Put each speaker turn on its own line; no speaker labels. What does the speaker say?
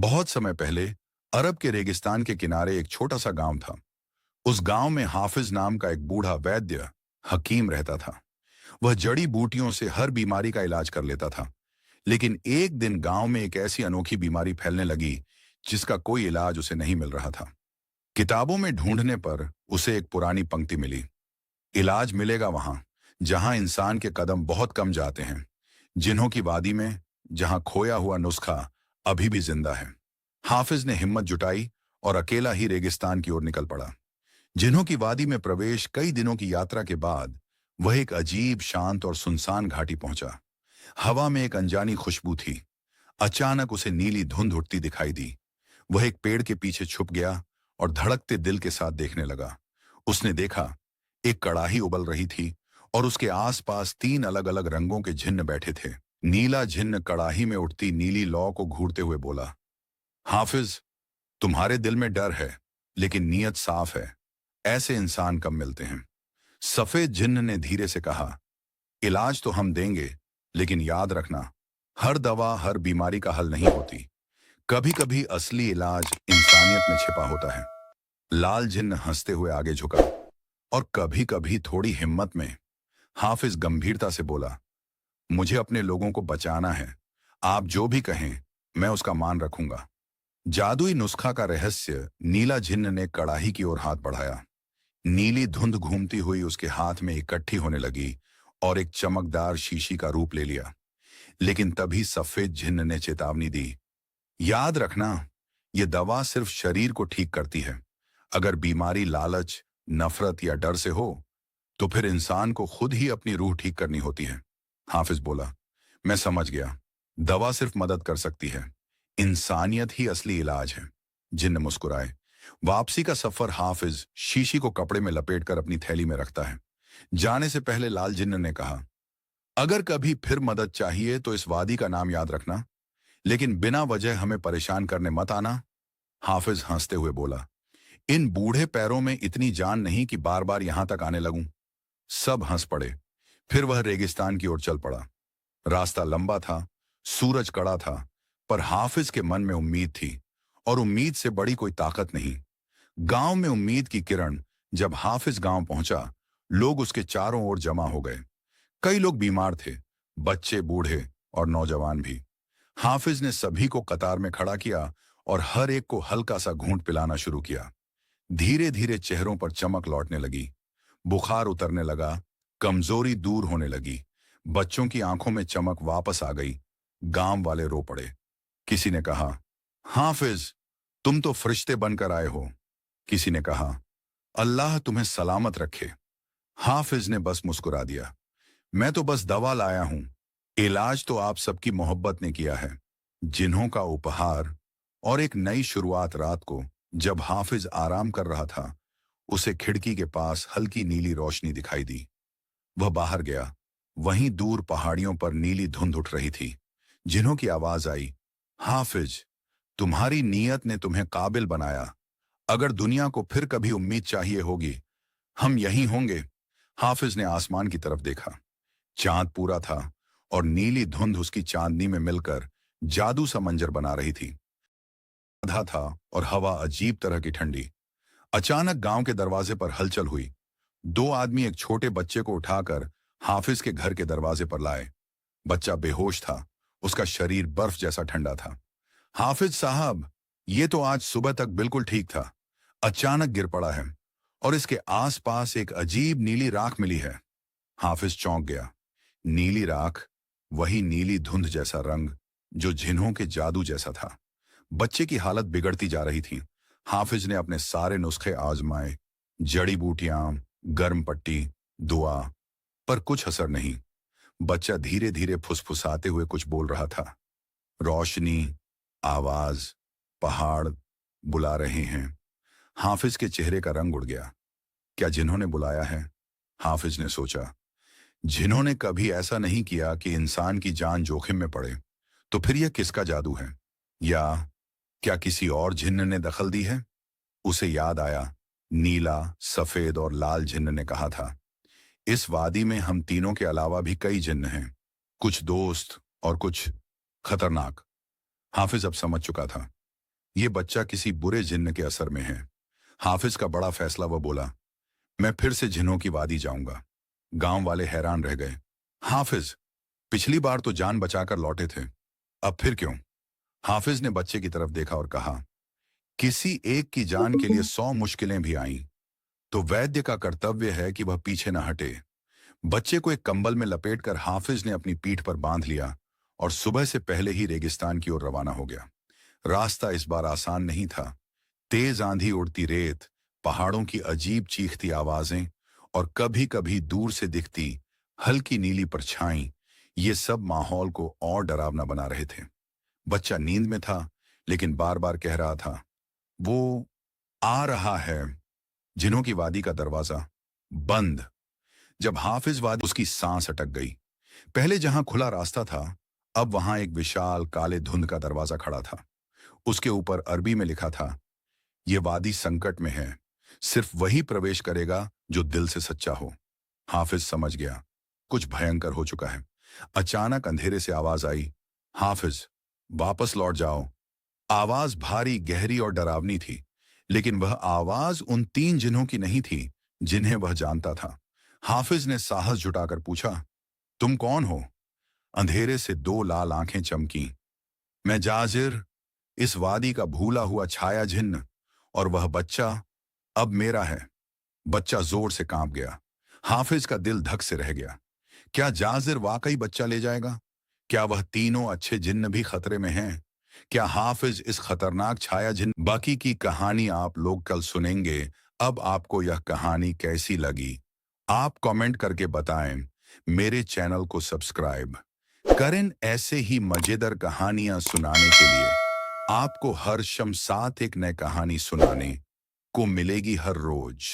बहुत समय पहले अरब के रेगिस्तान के किनारे एक छोटा सा गांव था। उस गांव में हाफिज नाम का एक बूढ़ा वैद्य हकीम रहता था। वह जड़ी बूटियों से हर बीमारी का इलाज कर लेता था। लेकिन एक दिन गांव में एक ऐसी अनोखी बीमारी फैलने लगी जिसका कोई इलाज उसे नहीं मिल रहा था। किताबों में ढूंढने पर उसे एक पुरानी पंक्ति मिली। इलाज मिलेगा वहां जहां इंसान के कदम बहुत कम जाते हैं, जिन्हों की वादी में, जहां खोया हुआ नुस्खा अभी भी जिंदा है। हाफिज ने हिम्मत जुटाई और अकेला ही रेगिस्तान की ओर निकल पड़ा। जिन्हों की वादी में प्रवेश कई दिनों की यात्रा के बाद वह एक अजीब, शांत और सुनसान घाटी पहुंचा। हवा में एक अनजानी खुशबू थी। अचानक उसे नीली धुंध उठती दिखाई दी। वह एक पेड़ के पीछे छुप गया और धड़कते दिल के साथ देखने लगा। उसने देखा, एक कड़ाही उबल रही थी और उसके आसपास तीन अलग अलग रंगों के झिन्न बैठे थे। नीला झिन्न कड़ाही में उठती नीली लौ को घूरते हुए बोला, हाफिज, तुम्हारे दिल में डर है, लेकिन नीयत साफ है। ऐसे इंसान कम मिलते हैं। सफेद जिन्न ने धीरे से कहा, इलाज तो हम देंगे, लेकिन याद रखना, हर दवा हर बीमारी का हल नहीं होती। कभी कभी असली इलाज इंसानियत में छिपा होता है। लाल जिन्न हंसते हुए आगे झुका और कभी कभी थोड़ी हिम्मत में। हाफिज गंभीरता से बोला, मुझे अपने लोगों को बचाना है। आप जो भी कहें, मैं उसका मान रखूंगा। जादुई नुस्खा का रहस्य। नीला जिन्न ने कड़ाही की ओर हाथ बढ़ाया। नीली धुंध घूमती हुई उसके हाथ में इकट्ठी होने लगी और एक चमकदार शीशी का रूप ले लिया। लेकिन तभी सफेद जिन्न ने चेतावनी दी, याद रखना, यह दवा सिर्फ शरीर को ठीक करती है। अगर बीमारी लालच, नफरत या डर से हो, तो फिर इंसान को खुद ही अपनी रूह ठीक करनी होती है। हाफिज बोला, मैं समझ गया। दवा सिर्फ मदद कर सकती है, इंसानियत ही असली इलाज है। जिन्न मुस्कुराए। वापसी का सफर। हाफिज शीशी को कपड़े में लपेटकर अपनी थैली में रखता है। जाने से पहले लाल जिन्न ने कहा, अगर कभी फिर मदद चाहिए तो इस वादी का नाम याद रखना, लेकिन बिना वजह हमें परेशान करने मत आना। हाफिज हंसते हुए बोला, इन बूढ़े पैरों में इतनी जान नहीं कि बार बार यहां तक आने लगूं। सब हंस पड़े। फिर वह रेगिस्तान की ओर चल पड़ा। रास्ता लंबा था, सूरज कड़ा था, पर हाफिज के मन में उम्मीद थी, और उम्मीद से बड़ी कोई ताकत नहीं। गांव में उम्मीद की किरण। जब हाफिज गांव पहुंचा, लोग उसके चारों ओर जमा हो गए। कई लोग बीमार थे, बच्चे, बूढ़े और नौजवान भी। हाफिज ने सभी को कतार में खड़ा किया और हर एक को हल्का सा घूंट पिलाना शुरू किया। धीरे धीरे चेहरों पर चमक लौटने लगी। बुखार उतरने लगा, कमजोरी दूर होने लगी। बच्चों की आंखों में चमक वापस आ गई। गांव वाले रो पड़े। किसी ने कहा, हाफिज, तुम तो फरिश्ते बनकर आए हो। किसी ने कहा, अल्लाह तुम्हें सलामत रखे। हाफिज ने बस मुस्कुरा दिया, मैं तो बस दवा लाया हूं। इलाज तो आप सबकी मोहब्बत ने किया है। जिन्हों का उपहार। और एक नई शुरुआत। रात को जब हाफिज आराम कर रहा था, उसे खिड़की के पास हल्की नीली रोशनी दिखाई दी। वह बाहर गया। वहीं दूर पहाड़ियों पर नीली धुंध उठ रही थी। जिन्हों की आवाज आई, हाफिज, तुम्हारी नीयत ने तुम्हें काबिल बनाया। अगर दुनिया को फिर कभी उम्मीद चाहिए होगी, हम यहीं होंगे। हाफिज ने आसमान की तरफ देखा। चांद पूरा था और नीली धुंध उसकी चांदनी में मिलकर जादू सा मंजर बना रही थी। आधा था और हवा अजीब तरह की ठंडी। अचानक गांव के दरवाजे पर हलचल हुई। दो आदमी एक छोटे बच्चे को उठाकर हाफिज के घर के दरवाजे पर लाए। बच्चा बेहोश था, उसका शरीर बर्फ जैसा ठंडा था। हाफिज साहब, ये तो आज सुबह तक बिल्कुल ठीक था, अचानक गिर पड़ा है और इसके आसपास एक अजीब नीली राख मिली है। हाफिज चौंक गया। नीली राख, वही नीली धुंध जैसा रंग जो जिन्हों के जादू जैसा था। बच्चे की हालत बिगड़ती जा रही थी। हाफिज ने अपने सारे नुस्खे आजमाए, जड़ी बूटियां, गर्म पट्टी, दुआ, पर कुछ असर नहीं। बच्चा धीरे धीरे फुसफुसाते हुए कुछ बोल रहा था। रोशनी, आवाज, पहाड़ बुला रहे हैं। हाफिज के चेहरे का रंग उड़ गया। क्या जिन्होंने बुलाया है? हाफिज ने सोचा। जिन्होंने कभी ऐसा नहीं किया कि इंसान की जान जोखिम में पड़े, तो फिर यह किसका जादू है? या क्या किसी और जिन्न ने दखल दी है? उसे याद आया, नीला, सफेद और लाल जिन्न ने कहा था, इस वादी में हम तीनों के अलावा भी कई जिन्न हैं, कुछ दोस्त और कुछ खतरनाक। हाफिज अब समझ चुका था। ये बच्चा किसी बुरे जिन्न के असर में है। हाफिज का बड़ा फैसला, वह बोला, मैं फिर से जिन्हों की वादी जाऊंगा। गांव वाले हैरान रह गए। हाफिज, पिछली बार तो जान बचाकर लौटे थे, अब फिर क्यों? हाफिज ने बच्चे की तरफ देखा और कहा, किसी एक की जान के लिए 100 मुश्किलें भी आईं, तो वैद्य का कर्तव्य है कि वह पीछे न हटे। बच्चे को एक कंबल में लपेटकर हाफिज ने अपनी पीठ पर बांध लिया और सुबह से पहले ही रेगिस्तान की ओर रवाना हो गया। रास्ता इस बार आसान नहीं था। तेज आंधी, उड़ती रेत, पहाड़ों की अजीब चीखती आवाजें और कभी कभी दूर से दिखती हल्की नीली परछाई, ये सब माहौल को और डरावना बना रहे थे। बच्चा नींद में था, लेकिन बार बार कह रहा था, वो आ रहा है। जिन्हों की वादी का दरवाजा बंद। जब हाफिज वादी, उसकी सांस अटक गई। पहले जहां खुला रास्ता था, अब वहां एक विशाल काले धुंध का दरवाजा खड़ा था। उसके ऊपर अरबी में लिखा था, ये वादी संकट में है, सिर्फ वही प्रवेश करेगा जो दिल से सच्चा हो। हाफिज समझ गया, कुछ भयंकर हो चुका है। अचानक अंधेरे से आवाज आई, हाफिज, वापस लौट जाओ। आवाज भारी, गहरी और डरावनी थी, लेकिन वह आवाज उन 3 जिन्हों की नहीं थी जिन्हें वह जानता था। हाफिज ने साहस जुटाकर पूछा, तुम कौन हो? अंधेरे से 2 लाल आंखें चमकी। मैं जाजिर, इस वादी का भूला हुआ छाया जिन्न, और वह बच्चा अब मेरा है। बच्चा जोर से कांप गया। हाफिज का दिल धक से रह गया। क्या जाजिर वाकई बच्चा ले जाएगा? क्या वह तीनों अच्छे जिन्न भी खतरे में हैं? क्या हाफिज इस खतरनाक छाया जिन्न? बाकी की कहानी आप लोग कल सुनेंगे। अब आपको यह कहानी कैसी लगी, आप कमेंट करके बताएं। मेरे चैनल को सब्सक्राइब करें ऐसे ही मजेदार कहानियां सुनाने के लिए। आपको हर शम साथ एक नई कहानी सुनाने को मिलेगी हर रोज।